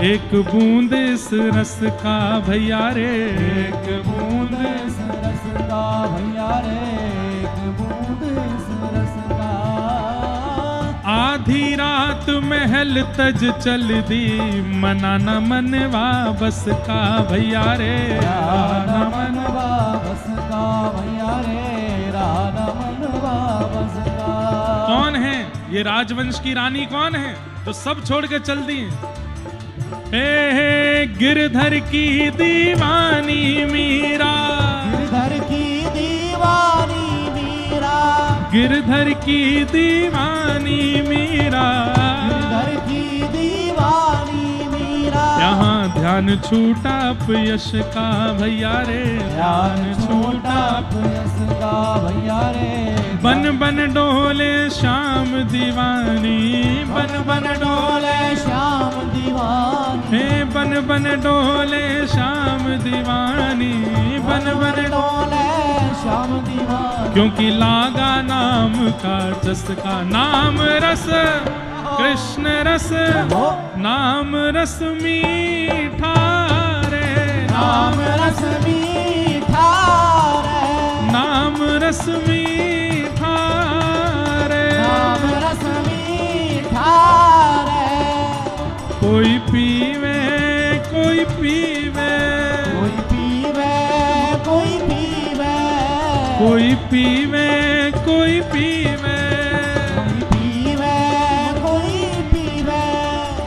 एक बूंद इस रस का भैया रे, एक बूंद इस रस का भैया रे, एक बूंद इस रस का। आधी रात महल तज चल दी, मना न मनवा बस का भैया रे, राधा मनवा बस का भैया रे, राधा मनवा बस का। कौन है ये राजवंश की रानी? कौन है तो सब छोड़ के चल दी? हे गिरधर की दीवानी मीरा, गिरधर की दीवानी मीरा, गिरधर की दीवानी मीरा, गिरधर की दीवानी मीरा। यहाँ ध्यान छूटा यश का भैया रे, ध्यान छूटा यश का भैया रे। बन बन डोले श्याम दीवानी, बन बन डोले श्याम दीवानी, हे बन बन डोले श्याम दीवानी, बन बन डोले श्याम दीवानी। क्योंकि लागा नाम का चस्का, नाम रस कृष्ण रस, नाम रस मीठा रे, नाम रस मीठा रे, नाम रस मीठा रे, नाम रस मीठा रे। कोई पीवे कोई पीवे कोई पीवे कोई पीवे कोई पीवे कोई पीवे कोई पीवे कोई पीवे।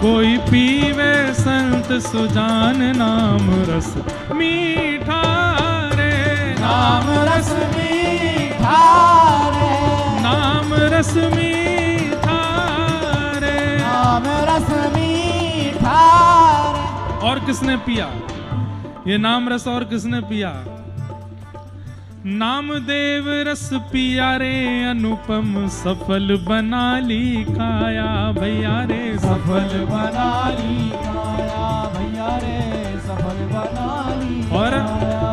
कोई पीवे संत सुजान नाम रस मीठा रे, नाम रस मीठा रे, नाम रस मीठा रे। नाम रस मीठा रे। और किसने पिया ये नाम रस? और किसने पिया? नामदेव रस पिया रे, अनुपम सफल बना ली काया भैया रे, सफल बना ली काया भैया रे, सफल बना ली और काया।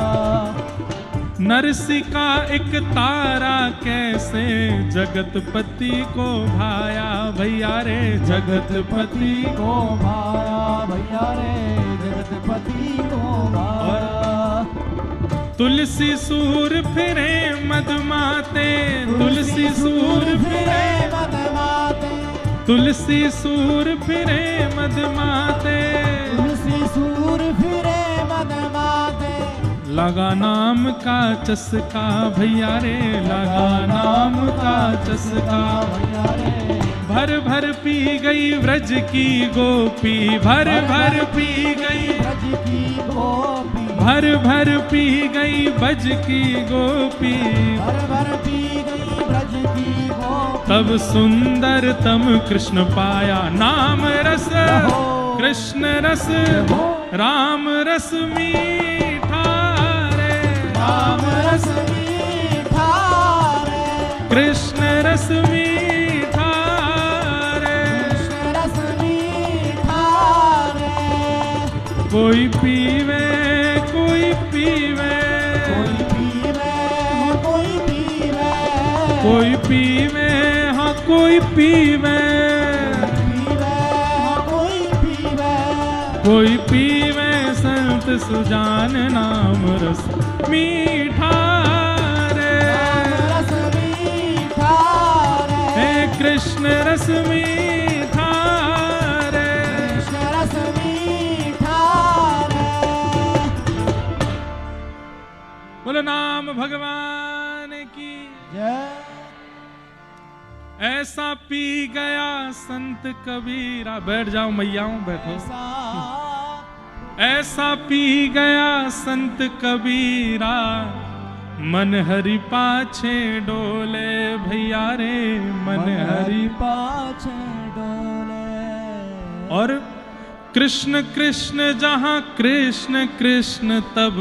नरसिका एक तारा कैसे जगतपति को भाया भैया रे, जगतपति को भाया भैया रे, जगतपति को भाया। तुलसी सूर फिरे मदमाते, तुलसी सूर फिरे मदमाते, तुलसी सूर फिरे मदमाते, तुलसी सूर फिरे मदमाते। लगा नाम का चस्का भैया रे, लगा नाम का चस्का भैया रे। भर भर पी गई व्रज की गोपी, भर भर पी गई ब्रज की गोपी, भर भर पी गई ब्रज की गोपी। भर भर पी गई ब्रज की गोपी। तब सुंदरतम कृष्ण पाया, नाम रस कृष्ण रस, राम रस मीठा रे, राम रस कोई पीवे कोई पीवे, कोई पीवे हाँ कोई पीवे, कोई पीवे हाँ कोई पीवे, पीवे हाँ कोई पीवे, कोई पीवे संत सुजान नाम रस मीठा रे, रस मीठा रे, हे कृष्ण रस मीठा रे। कृष्ण रस मीठा रे। बोलो नाम भगवान की। जय। ऐसा पी गया संत कबीरा, बैठ जाओ मैयाओं बैठो। ऐसा पी गया संत कबीरा, मन हरि पाछे डोले भैया रे, मन हरि पाछे डोले। और कृष्ण कृष्ण जहाँ कृष्ण कृष्ण तब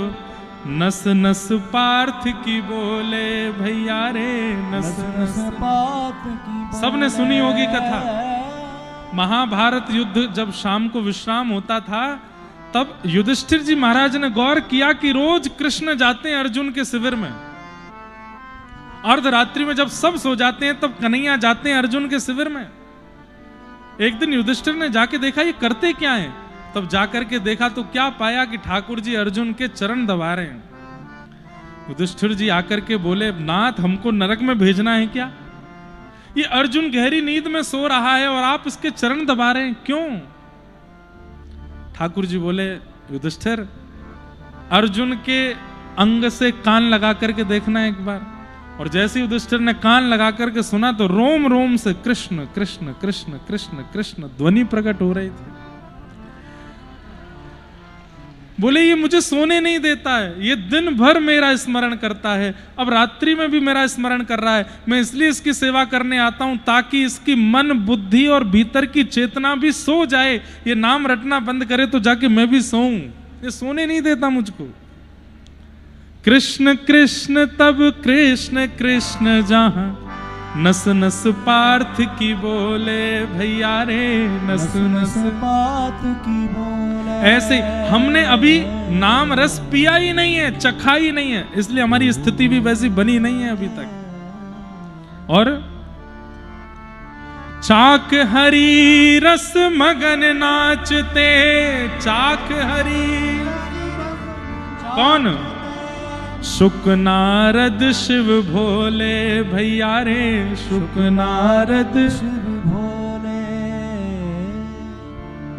नस नस पार्थ की बोले भैया रे, नस नस पार्थ की। सबने सुनी होगी कथा। महाभारत युद्ध जब शाम को विश्राम होता था, तब युधिष्ठिर जी महाराज ने गौर किया कि रोज कृष्ण जाते हैं अर्जुन के शिविर में। अर्धरात्रि में जब सब सो जाते हैं, तब कन्हैया जाते हैं अर्जुन के शिविर में। एक दिन युधिष्ठिर ने जाके देखा ये करते क्या हैं। तब जाकर के देखा तो क्या पाया कि ठाकुर जी अर्जुन के चरण दबा रहे हैं। युधिष्ठिर जी आकर के बोले, नाथ हमको नरक में भेजना है क्या? ये अर्जुन गहरी नींद में सो रहा है और आप इसके चरण दबा रहे हैं, क्यों? ठाकुर जी बोले, युधिष्ठिर अर्जुन के अंग से कान लगा करके देखना एक बार। और जैसे युधिष्ठिर ने कान लगा करके सुना तो रोम रोम से कृष्ण कृष्ण कृष्ण कृष्ण कृष्ण ध्वनि प्रकट हो रही थी। बोले ये मुझे सोने नहीं देता है, ये दिन भर मेरा स्मरण करता है, अब रात्रि में भी मेरा स्मरण कर रहा है। मैं इसलिए इसकी सेवा करने आता हूं ताकि इसकी मन बुद्धि और भीतर की चेतना भी सो जाए। ये नाम रटना बंद करे तो जाके मैं भी सोऊं। ये सोने नहीं देता मुझको। कृष्ण कृष्ण तब कृष्ण कृष्ण जहां नस नस पार्थ की बोले भैया रे, नस नस पार्थ की बोले। ऐसे हमने अभी नाम रस पिया ही नहीं है, चखा ही नहीं है, इसलिए हमारी स्थिति भी वैसी बनी नहीं है अभी तक। और चाक हरी रस मगन नाचते, चाक हरी कौन? शुक नारद शिव भोले भैया रे, शुक नारद शिव भोले।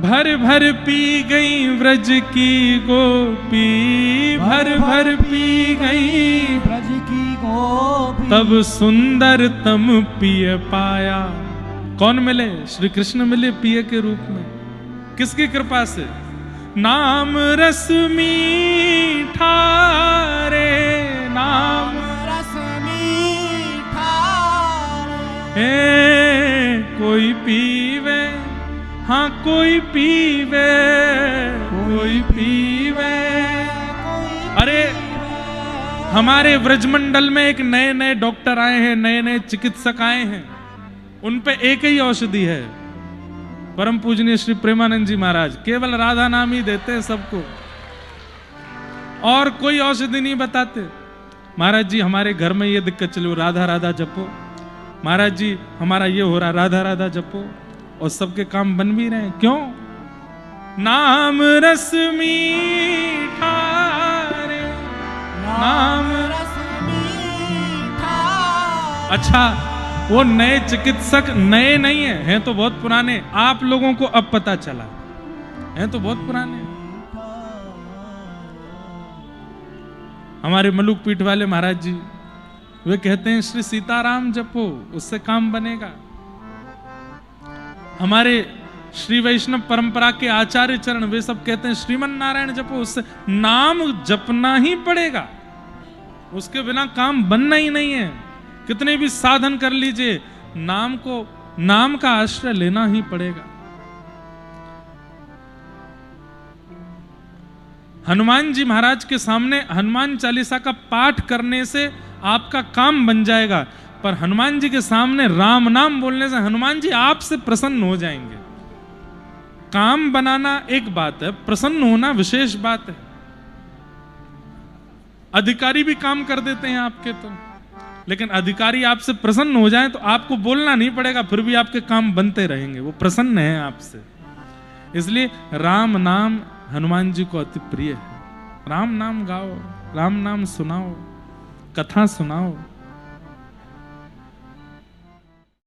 भर भर पी गई व्रज की गोपी, भर भर पी गई ब्रज की गोपी। तब सुंदर तम पिय पाया। कौन मिले? श्री कृष्ण मिले पिय के रूप में। किसकी कृपा से? नाम रस मीठा रे, नाम रस मीठा रे। कोई पीवे हाँ कोई पीवे, कोई पीवे। अरे हमारे व्रजमंडल में एक नए नए डॉक्टर आए हैं, नए नए चिकित्सक आए हैं। उन पे एक ही औषधि है, परम पूजनीय श्री प्रेमानंद जी महाराज। केवल राधा नाम ही देते हैं सबको, और कोई औषधि नहीं बताते। महाराज जी हमारे घर में ये दिक्कत चलो, राधा राधा जपो। महाराज जी हमारा ये हो रहा, राधा राधा जपो, और सबके काम बन भी रहे हैं। क्यों? नाम रस मीठा रे, नाम रस मीठा। अच्छा वो नए चिकित्सक नए नहीं हैं तो बहुत पुराने। आप लोगों को अब पता चला, हैं तो बहुत पुराने। हमारे मलुक पीठ वाले महाराज जी वे कहते हैं श्री सीताराम जपो, उससे काम बनेगा। हमारे श्री वैष्णव परंपरा के आचार्य चरण वे सब कहते हैं श्रीमन नारायण जपो, उससे नाम जपना ही पड़ेगा, उसके बिना काम बनना ही नहीं है। कितने भी साधन कर लीजिए, नाम को, नाम का आश्रय लेना ही पड़ेगा। हनुमान जी महाराज के सामने हनुमान चालीसा का पाठ करने से आपका काम बन जाएगा, पर हनुमान जी के सामने राम नाम बोलने से हनुमान जी आपसे प्रसन्न हो जाएंगे। काम बनाना एक बात है, प्रसन्न होना विशेष बात है। अधिकारी भी काम कर देते हैं आपके तो, लेकिन अधिकारी आपसे प्रसन्न हो जाए तो आपको बोलना नहीं पड़ेगा, फिर भी आपके काम बनते रहेंगे, वो प्रसन्न है आपसे। इसलिए राम नाम हनुमान जी को अति प्रिय है। राम नाम गाओ, राम नाम सुनाओ, कथा सुनाओ,